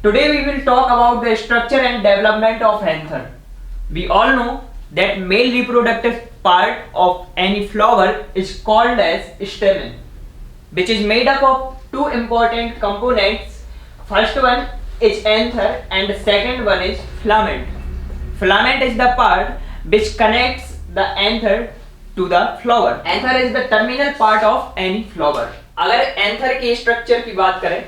Today we will talk about the structure and development of anther. We all know that male reproductive part of any flower is called as stamen, which is made up of two important components. First one is anther and the second one is filament. Filament is the part which connects the anther to the flower. Anther is the terminal part of any flower. अगर anther के structure की बात करें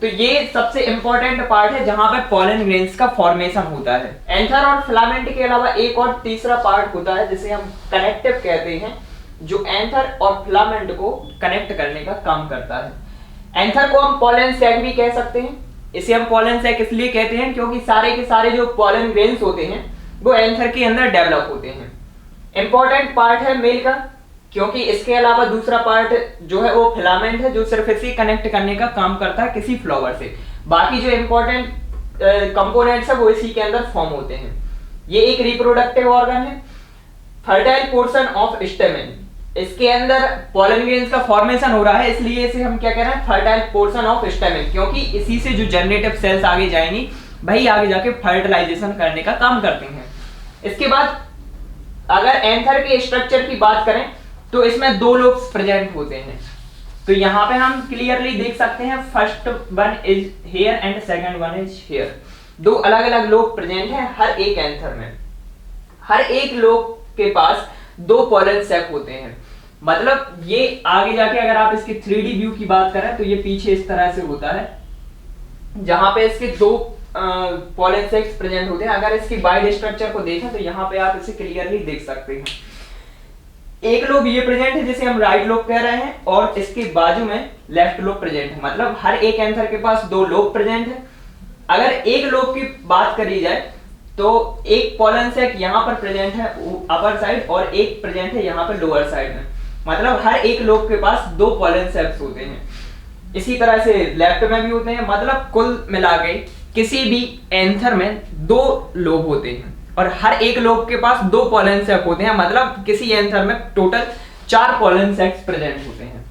तो ये सबसे important part है जहां पे पॉलन ग्रेन्स का फॉर्मेशन होता है। एंथर और फिलामेंट के अलावा एक और तीसरा पार्ट होता है जिसे हम कनेक्टिव कहते हैं, जो एंथर और फिलामेंट को कनेक्ट करने का काम करता है। एंथर को हम पॉलन सैक भी कह सकते हैं। इसे हम पॉलन सैक इसलिए कहते हैं क्योंकि सारे के सारे जो पॉलन ग्रेन्स होते हैं वो एंथर के अंदर डेवलप होते हैं। इंपॉर्टेंट पार्ट है मेल का, क्योंकि इसके अलावा दूसरा पार्ट जो है वो फिलामेंट है, जो सिर्फ इसे कनेक्ट करने का काम करता है किसी फ्लावर से। बाकी जो इंपॉर्टेंट कंपोनेंट्स है वो इसी के अंदर फॉर्म होते हैं। ये एक रिप्रोडक्टिव ऑर्गन है। फर्टाइल पोर्शन ऑफ स्टेमेन, इसके अंदर पॉलन ग्रेन्स का फॉर्मेशन हो रहा है, इसलिए इसे हम क्या कह रहे हैं, फर्टाइल पोर्शन ऑफ स्टेमेन, क्योंकि इसी से जो जनरेटिव सेल्स आगे जाएंगी वही आगे जाके फर्टिलाइजेशन करने का काम करते हैं। इसके बाद अगर एंथर के स्ट्रक्चर की बात करें तो इसमें दो लोब्स प्रेजेंट होते हैं। तो यहाँ पे हम क्लियरली देख सकते हैं, first one is here and second one is here. दो अलग अलग लोब प्रेजेंट हैं हर एक एंथर में। हर एक लोब के पास दो पॉलन सैक होते हैं। मतलब ये आगे जाके अगर आप इसकी 3D व्यू की बात करें तो ये पीछे इस तरह से होता है, जहां पे इसके दो पॉलन सैक्स प्रेजेंट होते हैं। अगर इसकी वाइड स्ट्रक्चर को देखें तो यहाँ पे आप इसे क्लियरली देख सकते हैं। एक लोब ये प्रेजेंट है जिसे हम राइट लोब कह रहे हैं, और इसके बाजू में लेफ्ट लोब प्रेजेंट है। मतलब हर एक एंथर के पास दो लोब प्रेजेंट है। अगर एक लोब की बात करी जाए तो एक पॉलन सैक यहाँ पर प्रेजेंट है अपर साइड और एक प्रेजेंट है यहाँ पर लोअर साइड में। मतलब हर एक लोब के पास दो पॉलन सैक्स होते हैं। इसी तरह से लेफ्ट में भी होते हैं। मतलब कुल मिला के किसी भी एंथर में दो लोब होते हैं और हर एक लोब के पास दो पॉलन सैक होते हैं। मतलब किसी एंथर में टोटल 4 पॉलन सैक्स प्रेजेंट होते हैं।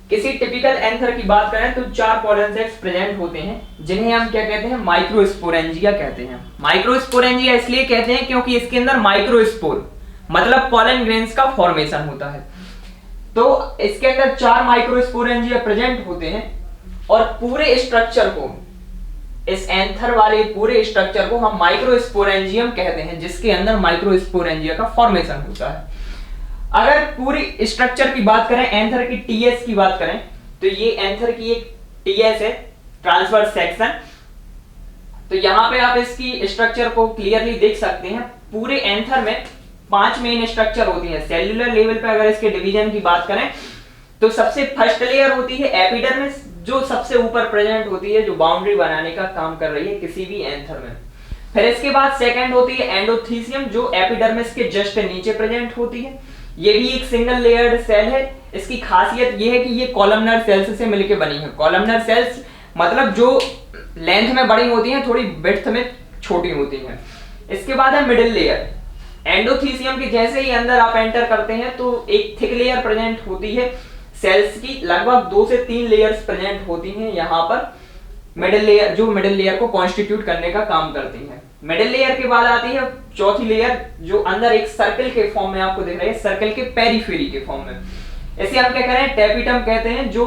किसी टिपिकल एंथर की बात करें तो 4 पॉलन सैक्स प्रेजेंट होते हैं, जिन्हें हम क्या कहते हैं, माइक्रोस्पोरेंजिया कहते हैं। माइक्रोस्पोरेंजिया इसलिए कहते हैं क्योंकि इसके अंदर माइक्रोस्पोर मतलब पॉलन ग्रेन्स का फॉर्मेशन होता है। तो इसके अंदर 4 माइक्रोस्पोरेंजिया प्रेजेंट होते हैं और पूरे स्ट्रक्चर को, इस एंथर वाले पूरे स्ट्रक्चर को हम माइक्रोस्पोरेंजियम कहते हैं, जिसके अंदर माइक्रोस्पोरेंजिया का फॉर्मेशन होता है। अगर पूरी स्ट्रक्चर की बात करें, एंथर की टीएस की बात करें तो ये एंथर की एक टीएस है, ट्रांसवर्स सेक्शन। तो यहाँ पे आप इसकी स्ट्रक्चर को क्लियरली देख सकते हैं। पूरे एंथर में 5 मेन स्ट्रक्चर होती है। सेल्यूलर लेवल पे अगर इसके डिवीजन की बात करें तो सबसे फर्स्ट लेयर होती है एपिडर्मिस, जो सबसे ऊपर प्रेजेंट होती है, जो बाउंड्री बनाने का काम कर रही है किसी भी एंथर में। फिर इसके बाद सेकंड होती है एंडोथीसियम, जो एपिडर्मिस के जस्ट नीचे प्रेजेंट होती है। ये भी एक सिंगल लेयर्ड सेल है। इसकी खासियत ये है कि ये कॉलमनर सेल्स से मिलकर बनी है। कॉलमनर सेल्स मतलब जो लेंथ में बड़ी होती हैं, थोड़ी विड्थ में छोटी होती हैं। इसके बाद है मिडिल लेयर। एंडोथीसियम के जैसे ही अंदर आप एंटर करते हैं तो एक थिक लेयर प्रेजेंट होती है सेल्स की। लगभग 2 से 3 लेयर्स प्रेजेंट होती हैं यहाँ पर मिडिल लेयर, जो मिडिल लेयर को कॉन्स्टिट्यूट करने का काम करती है। मिडिल लेयर के बाद आती है चौथी लेयर, जो अंदर एक सर्कल के फॉर्म में आपको दिख रही है, सर्कल के पेरिफेरी के फॉर्म में। इसे हम क्या करें, टैपिटम कहते हैं, जो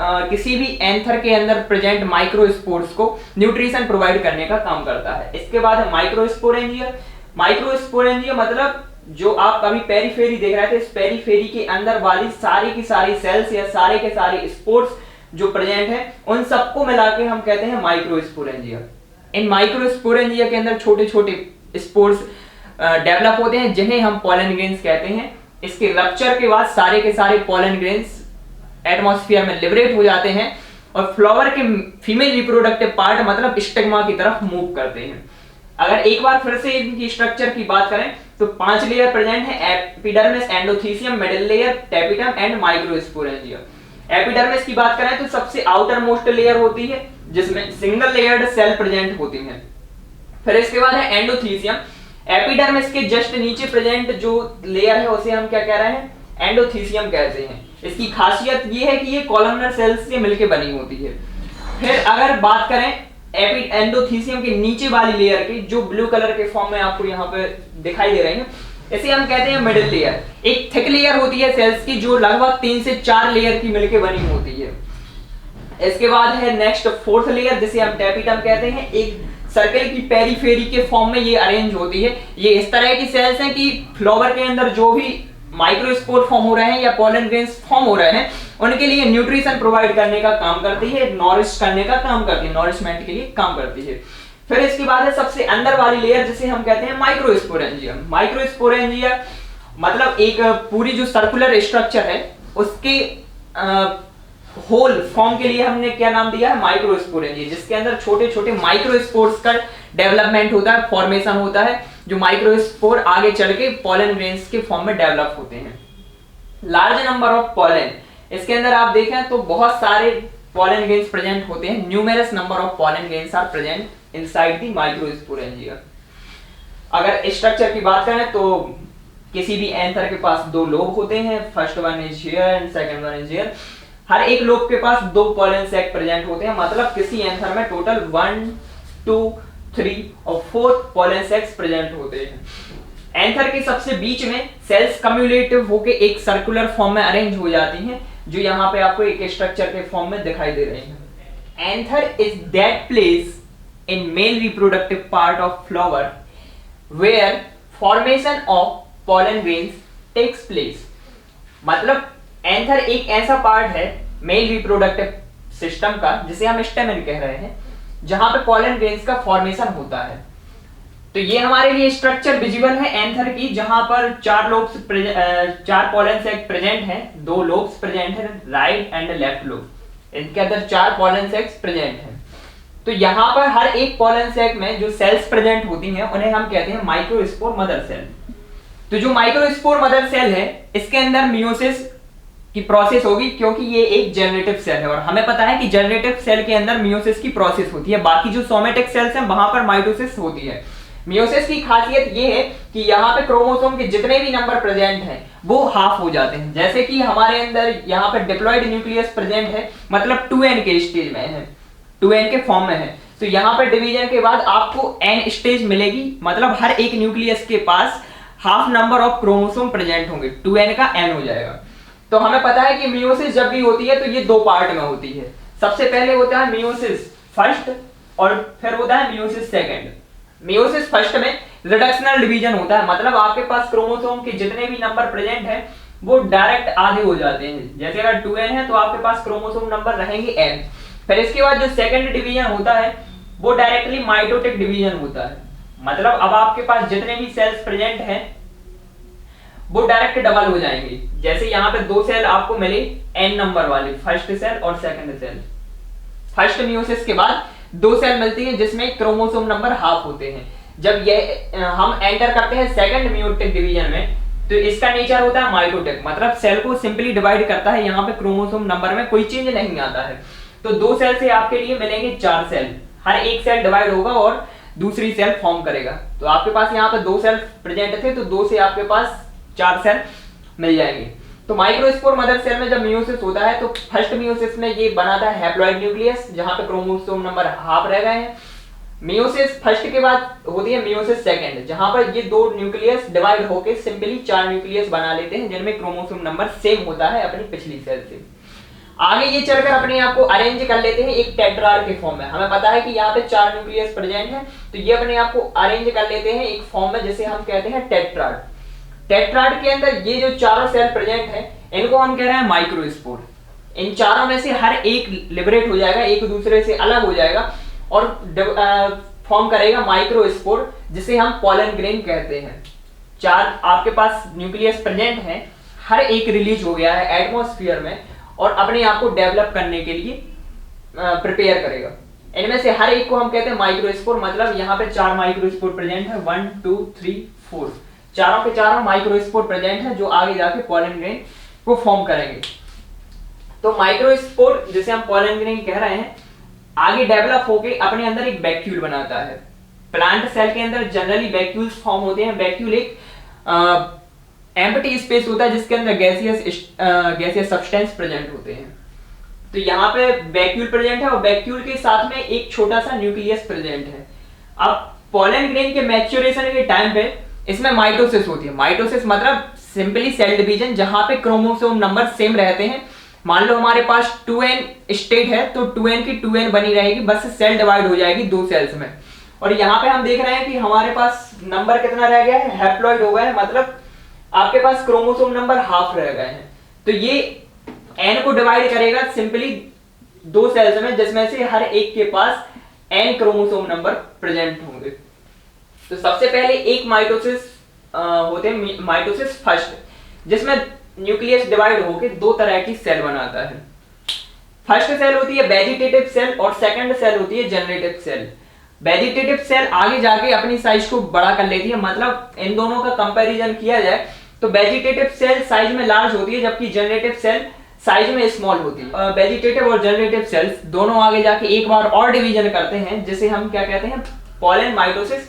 किसी भी एंथर के अंदर प्रेजेंट माइक्रोस्पोर्स को न्यूट्रिशन प्रोवाइड करने का काम करता है। इसके बाद है माइक्रोस्पोरेंजिया। माइक्रोस्पोरेंजिया मतलब जो आप अभी पेरिफेरी देख रहे थे, इस पेरिफेरी के अंदर वाली सारी की सारी सेल्स या सारे के सारे स्पोर्स जो प्रेजेंट है, उन सबको मिला के हम कहते हैं माइक्रोस्पोरेंजिया। इन माइक्रोस्पोरेंजिया के अंदर छोटे छोटे स्पोर्स डेवलप होते हैं, जिन्हें हम पॉलन ग्रेन्स कहते हैं। इसके रप्चर के बाद सारे के सारे पॉलन ग्रेन्स एटमॉस्फेयर में लिबरेट हो जाते हैं और फ्लावर के फीमेल रिप्रोडक्टिव पार्ट मतलब स्टिग्मा की तरफ मूव करते हैं। अगर एक बार फिर से इनकी स्ट्रक्चर की बात करें तो 5 लेयर प्रेजेंट है, epidermis, endothecium, middle layer, tapetum and microsporangia. Epidermis की बात करें तो सबसे आउटर मोस्ट लेयर होती है, जिसमें सिंगल लेयर्ड सेल प्रेजेंट होती हैं। फिर इसके बाद है एंडोथीसियम। एपिडर्मिस के जस्ट नीचे प्रेजेंट जो लेयर है उसे हम क्या कह रहे हैं, एंडोथीसियम कहते हैं। इसकी खासियत ये है कि ये कॉलमनर सेल्स से मिलकर बनी होती है। फिर अगर बात करें एंडोथीसियम के नीचे वाली लेयर की, जो ब्लू कलर के फॉर्म में आपको यहाँ पे दिखाई दे रही है, इसे हम कहते हैं मिडिल लेयर। एक थिक लेयर होती है सेल्स की जो लगभग 3 से 4 लेयर की मिलकर बनी होती है। इसके बाद है नेक्स्ट फोर्थ लेयर जिसे हम टैपिटम कहते हैं। एक सर्कल की पेरीफेरी के फॉर्म में ये अरेंज होती है। ये इस तरह की सेल्स हैं कि फ्लावर के अंदर जो भी माइक्रोस्पोर फॉर्म हो रहे हैं या पॉलन ग्रेन्स फॉर्म हो रहे हैं उनके लिए न्यूट्रिशन प्रोवाइड करने का काम करती है, नॉरिश करने का काम करती है, नॉरिशमेंट के लिए काम करती है। फिर इसके बाद है सबसे अंदर वाली लेयर जिसे हम कहते हैं माइक्रोस्पोरेंजियम। माइक्रोस्पोरेंजिया मतलब एक पूरी जो सर्कुलर स्ट्रक्चर है उसके होल फॉर्म के लिए हमने क्या नाम दिया है, माइक्रोस्पोरेंजिया, जिसके अंदर छोटे छोटे माइक्रोस्पोर्स का डेवलपमेंट होता है, फॉर्मेशन होता है, जो माइक्रोस्पोर आगे चल के पॉलन ग्रेन्स के फॉर्म में डेवलप होते हैं। लार्ज नंबर ऑफ पॉलन, इसके अंदर आप देखें तो बहुत सारे पॉलन ग्रेन्स प्रेजेंट होते हैं। Numerous number of pollen grains are present inside the microsporangia. अगर स्ट्रक्चर की बात करें तो किसी भी एंथर के पास 2 लोब होते हैं, first one is here and second one is here. हर एक लोब के पास 2 पॉलन सैक प्रेजेंट होते हैं, मतलब किसी एंथर में टोटल 1 2 3 और 4 पॉलन सैक्स प्रेजेंट होते हैं। एंथर के सबसे बीच में सेल्स कम्युलेटिव होके एक सर्कुलर फॉर्म में अरेंज हो जाती हैं, जो यहाँ पे आपको एक स्ट्रक्चर के फॉर्म में दिखाई दे रही है। Anther is that place in male reproductive part of flower where formation of pollen grains takes place. मतलब एंथर एक ऐसा पार्ट है मेल रिप्रोडक्टिव सिस्टम का जिसे हम स्टेमन कह रहे हैं, जहां पे पॉलन ग्रेन्स का फॉर्मेशन होता है। तो ये हमारे लिए स्ट्रक्चर विजिबल है एंथर की, जहां पर 4 पॉलन सैक प्रेजेंट हैं, 2 लोब्स प्रेजेंट हैं, राइट एंड लेफ्ट लोब, इनके अंदर 4 पॉलन सैक्स प्रेजेंट हैं। तो यहाँ पर हर एक पॉलन सैक में जो सेल्स प्रेजेंट होती हैं उन्हें हम कहते हैं माइक्रोस्पोर मदर सेल। तो जो माइक्रोस्पोर मदर सेल है इसके अंदर मियोसिस की प्रोसेस होगी, क्योंकि ये एक जनरेटिव सेल है और हमें पता है कि जनरेटिव सेल के अंदर मियोसिस की प्रोसेस होती है। बाकी जो सोमेटिक सेल्स हैं वहां पर माइटोसिस होती है। मियोसिस की खासियत ये है कि यहाँ पे क्रोमोसोम के जितने भी नंबर प्रेजेंट हैं वो हाफ हो जाते हैं। जैसे कि हमारे अंदर यहाँ पे डिप्लॉयड न्यूक्लियस प्रेजेंट है, मतलब 2n के स्टेज में है, 2n के फॉर्म में है। तो यहाँ पर डिवीजन के बाद आपको n स्टेज मिलेगी, मतलब हर एक न्यूक्लियस के पास half number of chromosome present होंगे, 2n का n हो जाएगा। तो हमें पता है कि मियोसिस जब भी होती है तो ये 2 पार्ट में होती है। सबसे पहले होता है मियोसिस फर्स्ट और फिर होता है मियोसिस सेकंड। मियोसिस फर्स्ट में रिडक्शनल डिवीजन होता है, मतलब आपके पास क्रोमोसोम के जितने भी नंबर प्रेजेंट हैं वो डायरेक्ट आधे हो जाते हैं। जैसे अगर 2n है तो आपके पास क्रोमोसोम नंबर रहेंगे n। फिर इसके बाद जो सेकंड डिवीजन होता है वो डायरेक्टली माइटोटिक डिवीजन होता है, मतलब अब आपके पास जितने भी सेल्स प्रेजेंट हैं वो डायरेक्ट डबल हो जाएंगे। जैसे यहाँ पे 2 सेल आपको मिले n नंबर वाले, फर्स्ट सेल और सेकंड सेल। फर्स्ट मियोसिस के बाद 2 सेल मिलती हैं जिसमें क्रोमोसोम नंबर हाफ होते हैं। जब ये हम एंटर करते हैं सेकंड मियोटिक डिवीजन में तो इसका नेचर होता है माइटोटिक, मतलब सेल को सिंपली डिवाइड करता है, यहाँ पे क्रोमोसोम नंबर में कोई चेंज नहीं आता है। तो 2 सेल से आपके लिए मिलेंगे 4 सेल, हर एक सेल डिवाइड होगा और दूसरी सेल फॉर्म करेगा। तो आपके पास यहाँ पे 2 सेल प्रेजेंट थे तो 2 से आपके पास 4 सेल मिल जाएंगे। तो माइक्रोस्पोर मदर सेल में जब मियोसिस होता है तो फर्स्ट मियोसिस में ये बनाता है हैप्लॉइड न्यूक्लियस, जहां पे क्रोमोसोम नंबर हाफ रह गए हैं। मियोसिस फर्स्ट के बाद होती है मियोसिस सेकंड, जहां पर ये 2 न्यूक्लियस डिवाइड होके सिंपली 4 न्यूक्लियस बना लेते हैं जिनमें क्रोमोसोम नंबर सेम होता है अपनी पिछली सेल से। आगे ये चलकर अपने आप को अरेंज कर लेते हैं एक टेट्राड के फॉर्म में। हमें पता है कि यहाँ पे 4 न्यूक्लियस प्रेजेंट है तो ये अपने आप को अरेंज कर लेते हैं एक फॉर्म में जिसे हम कहते हैं टेट्राड। टेट्राड के अंदर ये जो चारों सेल प्रेजेंट है इनको हम कह रहे हैं माइक्रोस्पोर। इन चारों में से हर एक लिबरेट हो जाएगा, एक दूसरे से अलग हो जाएगा और फॉर्म करेगा माइक्रोस्पोर, जिसे हम पॉलन ग्रेन कहते हैं। 4 आपके पास न्यूक्लियस प्रेजेंट हैं, हर एक रिलीज हो गया है एटमॉस्फेयर में और अपने आप को डेवलप करने के लिए प्रिपेयर करेगा। इनमें से हर एक को हम कहते हैं माइक्रोस्पोर, मतलब यहाँ पे 4 माइक्रोस्पोर प्रेजेंट है, 1 2 3 4, चारों के चारों माइक्रोस्पोर प्रेजेंट है जो आगे जाके पॉलन ग्रेन को फॉर्म करेंगे। तो माइक्रोस्पोर जिसे हम पॉलन ग्रेन कह रहे हैं आगे डेवलप होके अपने अंदर एक वैक्यूल बनाता है। प्लांट सेल के अंदर जनरली वैक्यूल्स फॉर्म होते हैं। वैक्यूल एक एम्प्टी स्पेस होता है जिसके अंदर गैसियस सब्सटेंस प्रेजेंट होते हैं। तो यहाँ पे वैक्यूल प्रेजेंट है और वैक्यूल के साथ में एक छोटा सा न्यूक्लियस प्रेजेंट है। अब पोलन ग्रेन के मैच्योरेशन के टाइम पे इसमें माइटोसिस होती है। माइटोसिस मतलब सिंपली सेल डिवीजन, जहां पे क्रोमोसोम नंबर सेम रहते हैं। मान लो हमारे पास 2n स्टेट है तो 2n की 2n बनी रहेगी, बस सेल डिवाइड हो जाएगी दो सेल्स में। और यहाँ पे हम देख रहे हैं कि हमारे पास नंबर कितना रह गया है, हैप्लॉइड हो गया है, मतलब आपके पास क्रोमोसोम नंबर हाफ रह गए हैं। तो ये n को डिवाइड करेगा सिंपली दो सेल्स में, जिसमें से हर एक के पास n क्रोमोसोम नंबर प्रेजेंट होंगे। तो सबसे पहले एक माइटोसिस होते हैं, माइटोसिस फर्स्ट, जिसमें न्यूक्लियस डिवाइड होकर दो तरह की सेल बनाता है। फर्स्ट सेल होती है वेजिटेटिव सेल और सेकंड सेल होती है जनरेटिव सेल। वेजिटेटिव सेल आगे जाके अपनी साइज को बड़ा कर लेती है, मतलब इन दोनों का कंपैरिजन किया जाए तो वेजिटेटिव सेल साइज में लार्ज होती है, जबकि जनरेटिव सेल साइज में स्मॉल होती है। वेजिटेटिव और जनरेटिव सेल्स दोनों आगे जाके एक बार और डिवीजन करते हैं, जिसे हम क्या कहते हैं, पोलन माइटोसिस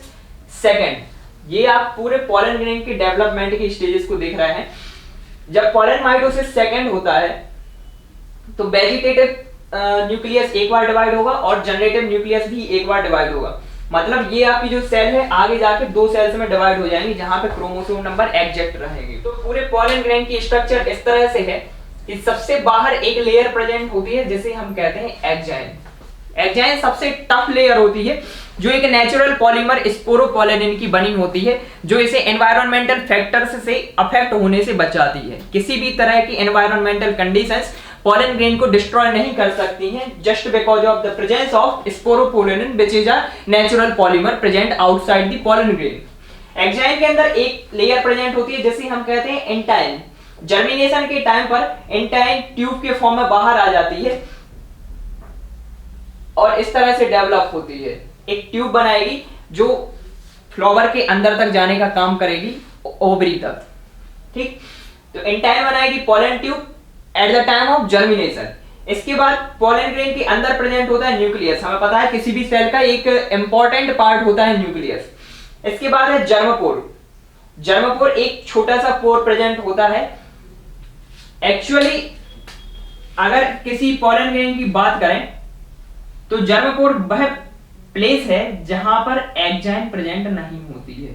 सेकंड। ये आप पूरे पोलन ग्रेन के डेवलपमेंट के स्टेजेस को देख रहे हैं। जब पोलन माइटोसिस सेकंड होता है तो वेजिटेटिव न्यूक्लियस एक बार डिवाइड होगा और जनरेटिव न्यूक्लियस भी एक बार डिवाइड होगा। मतलब ये आपकी जो सेल है आगे जाके दो सेल्स में डिवाइड हो जाएंगी, जहां पे क्रोमोसोम नंबर एग्जैक्ट रहेंगे। तो पूरे पोलन ग्रेन की स्ट्रक्चर इस तरह से है कि सबसे बाहर एक लेयर प्रेजेंट होती है जिसे हम कहते हैं एक्जाइन। एक्जाइन सबसे टफ लेयर होती है, जो एक नेचुरल पॉलीमर स्पोरोपोलेनिन की बनी होती है, जो इसे एनवायरमेंटल फैक्टर्स से अफेक्ट होने से बचाती है। किसी भी तरह की एनवायरमेंटल कंडीशंस पोलन ग्रेन को डिस्ट्रॉय नहीं कर सकती हैं, just because of the presence of sporopollenin which is a natural polymer present outside the pollen grain. Exine के अंदर एक लेयर प्रेजेंट होती है जिसे हम कहते हैं एंटाइन। जर्मिनेशन के टाइम पर एंटाइन ट्यूब के फॉर्म में बाहर आ जाती है और इस तरह से डेवलप होती है, एक ट्यूब बनाएगी जो फ्लावर के अंदर तक जाने का काम करेगी, ओवरी तक। ठीक, तो एंटाइन बनाएगी pollen tube at the time of germination. इसके बाद पोलन ग्रेन के अंदर प्रेजेंट होता है न्यूक्लियस। हमें पता है किसी भी सेल का एक इंपॉर्टेंट पार्ट होता है न्यूक्लियस। इसके बाद है जर्मपोर। जर्मपोर एक छोटा सा पोर प्रेजेंट होता है। एक्चुअली अगर किसी पोलन ग्रेन की बात करें तो जर्मपोर वह प्लेस है जहां पर एक्जाइन प्रेजेंट नहीं होती है।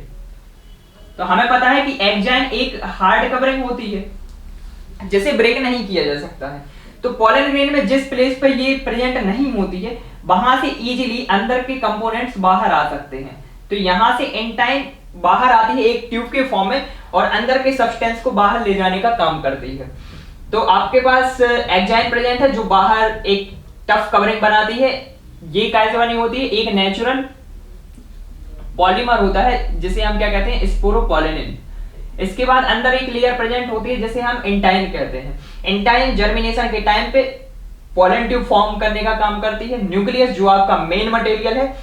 तो हमें पता है कि एक्जाइन एक हार्ड कवरिंग होती है जिसे ब्रेक नहीं किया जा सकता है। तो पोलन ग्रेन में जिस प्लेस पर ये प्रेजेंट नहीं होती है वहां से इजीली अंदर के कंपोनेंट्स बाहर आ सकते हैं। तो यहां से एंटाइन बाहर आती है एक ट्यूब के फॉर्म में और अंदर के सब्सटेंस को बाहर ले जाने का काम करती है। तो आपके पास एक्जाइन प्रेजेंट है जो बाहर एक टफ कवरिंग बनाती है। ये कैसे बनी होती है, एक नेचुरल पॉलीमर होता है जिसे हम क्या कहते हैं, स्पोरोपोलेनिन। इसके बाद अंदर एक लेयर प्रेजेंट होती है जिसे हम एंटाइन कहते हैं। एंटाइन जर्मिनेशन के टाइम पे पोलन ट्यूब फॉर्म करने का काम करती है। न्यूक्लियस जो आपका मेन मटेरियल है,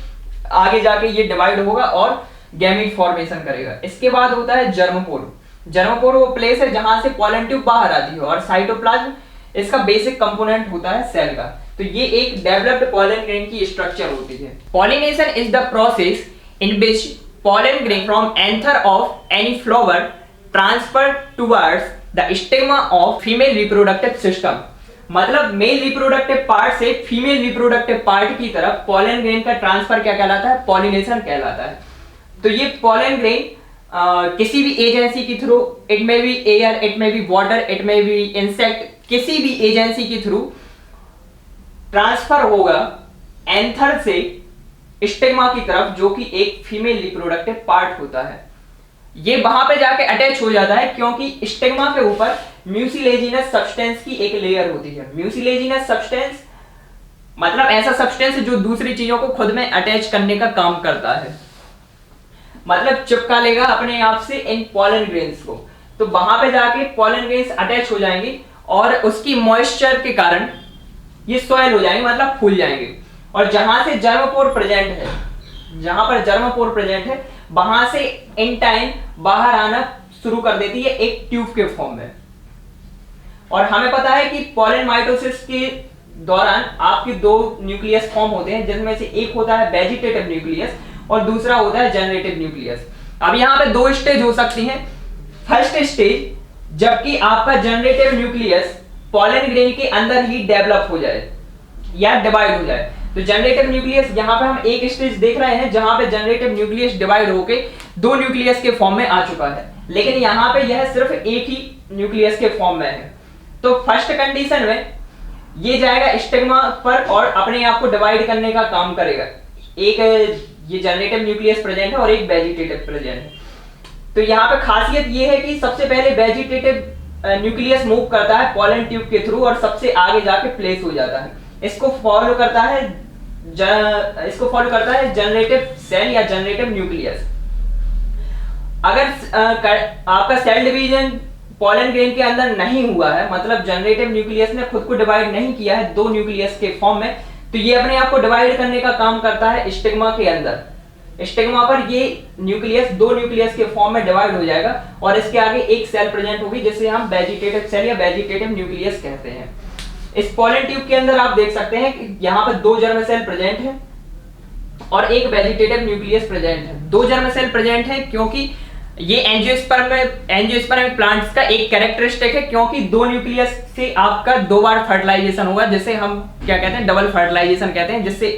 आगे जाके ये डिवाइड होगा और गैमीट फॉर्मेशन करेगा। इसके बाद होता है जर्मपोर। जर्मपोर वो प्लेस है जहां से पोलन ट्यूब बाहर आती है और साइटोप्लाज्म इसका बेसिक कंपोनेंट होता है सेल का। तो ये एक डेवलप्ड पोलन ग्रेन की स्ट्रक्चर होती है। Pollination is the process in which pollen grain from anther of any flower transferred towards the stigma of female reproductive system। मतलब मेल रिप्रोडक्टिव पार्ट से फीमेल रिप्रोडक्टिव पार्ट की तरफ pollen grain का transfer क्या कहलाता है, पॉलिनेशन कहलाता है। तो ये पोलन ग्रेन किसी भी एजेंसी के through, it may be air, it may be water, it may be insect, किसी भी एजेंसी के थ्रू ट्रांसफर होगा एंथर से स्टिग्मा की तरफ, जो कि एक फीमेल रिप्रोडक्टिव पार्ट होता है। ये वहां पे जाके अटैच हो जाता है क्योंकि स्टिग्मा के ऊपर म्यूसिलेजिनस सब्सटेंस की एक लेयर होती है। म्यूसिलेजिनस सब्सटेंस मतलब ऐसा सब्सटेंस जो दूसरी चीजों को खुद में अटैच करने का काम करता है, मतलब चिपका लेगा अपने आप से इन पोलन ग्रेन्स को। तो वहां पे जाके पोलन ग्रेन्स अटैच हो जाएंगे और उसकी मॉइस्चर के कारण ये सॉइल हो जाएंगे, मतलब फूल जाएंगे। और जहां से जर्मपोर प्रेजेंट है, जहां पर जर्मपोर प्रेजेंट है, वहां से एंटाइन बाहर आना शुरू कर देती है एक ट्यूब के फॉर्म में। और हमें पता है कि पोलन माइटोसिस के दौरान आपके दो न्यूक्लियस फॉर्म होते हैं, जिनमें से एक होता है वेजिटेटिव न्यूक्लियस और दूसरा होता है जनरेटिव न्यूक्लियस। अब यहाँ पे दो स्टेज हो सकती हैं। फर्स्ट स्टेज, जबकि आपका जनरेटिव न्यूक्लियस पॉलन ग्रेन के अंदर ही डेवलप हो जाए या डिवाइड हो जाए। तो जनरेटिव न्यूक्लियस यहाँ पे हम एक स्टेज देख रहे हैं जहां पे जनरेटिव न्यूक्लियस डिवाइड होके दो न्यूक्लियस के फॉर्म में आ चुका है, लेकिन यहाँ पे यह सिर्फ एक ही न्यूक्लियस के फॉर्म में है। तो फर्स्ट कंडीशन में ये जाएगा स्टिग्मा पर और अपने आप को डिवाइड करने का काम करेगा। एक ये जनरेटिव न्यूक्लियस प्रेजेंट है और एक वेजिटेटिव प्रेजेंट है। तो यहाँ पे खासियत ये है कि सबसे पहले वेजिटेटिव न्यूक्लियस मूव करता है पॉलन ट्यूब के थ्रू और सबसे आगे जाके प्लेस हो जाता है। इसको फॉलो करता है जनरेटिव सेल या जनरेटिव न्यूक्लियस। अगर आपका सेल डिवीजन पॉलन ग्रेन के अंदर नहीं हुआ है, मतलब जनरेटिव न्यूक्लियस ने खुद को डिवाइड नहीं किया है दो न्यूक्लियस के फॉर्म में, तो ये अपने आप को डिवाइड करने का काम करता है स्टिग्मा के अंदर। स्टिग्मा पर ये न्यूक्लियस दो न्यूक्लियस के फॉर्म में डिवाइड हो जाएगा और इसके आगे एक सेल प्रेजेंट होगी जिसे हम वेजिटेटिव सेल या वेजिटेटिव न्यूक्लियस कहते हैं। इस पॉलन ट्यूब के अंदर आप देख सकते हैं कि यहाँ पर दो जर्म सेल प्रेजेंट है और एक वेजिटेटिव न्यूक्लियस प्रेजेंट है। दो जर्म सेल प्रेजेंट है क्योंकि ये एंजियोस्पर्म प्लांट्स का एक कैरेक्टरिस्टिक है, क्योंकि दो न्यूक्लियस से आपका दो बार फर्टिलाइजेशन होगा, जिसे हम क्या कहते हैं, डबल फर्टिलाइजेशन कहते हैं, जिससे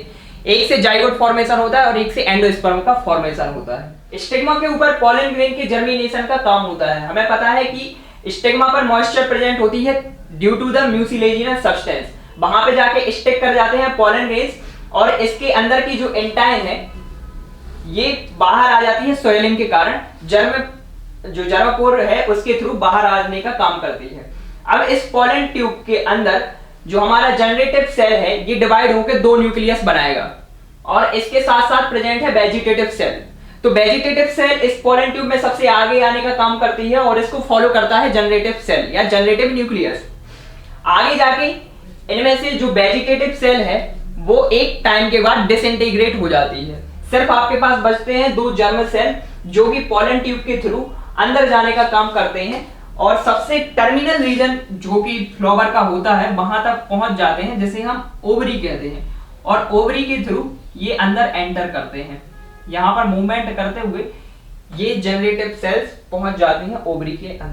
एक से जाइगोट फॉर्मेशन होता है और एक से एंडोस्पर्म का फॉर्मेशन होता है। स्टिग्मा के ऊपर पॉलन ग्रेन के जर्मिनेशन का काम होता है। हमें पता है कि स्टिग्मा पर मॉइस्चर प्रेजेंट होती है due to the mucilaginous substance. वहां पे जाके स्टिक कर जाते हैं पॉलन ग्रेन्स और इसके अंदर की जो एंटाइन है ये बाहर आ जाती है सोइलिंग के कारण, जो जर्मपोर है उसके थ्रू बाहर आने का काम करती है। अब इस पॉलन ट्यूब के अंदर जो हमारा जनरेटिव सेल है ये डिवाइड होकर दो न्यूक्लियस बनाएगा और इसके साथ साथ प्रेजेंट है वेजिटेटिव सेल। तो वेजिटेटिव सेल इस पॉलन ट्यूब में सबसे आगे आने का काम करती है और इसको फॉलो करता है जनरेटिव सेल या जनरेटिव न्यूक्लियस। आगे जाके इनमें से जो वेजिटेटिव सेल है वो एक टाइम के बाद डिसइंटीग्रेट हो जाती है। सिर्फ आपके पास बचते हैं दो जर्म सेल जो कि पॉलन ट्यूब के थ्रू अंदर जाने का काम करते हैं और सबसे टर्मिनल रीजन जो कि फ्लावर का होता है वहां तक पहुंच जाते हैं, जिसे हम ओवरी कहते हैं, और ओवरी के थ्रू ये अंदर एंटर करते हैं। यहां पर मूवमेंट करते हुए ये जनरेटिव सेल्स पहुंच जाती हैं ओवरी के अंदर।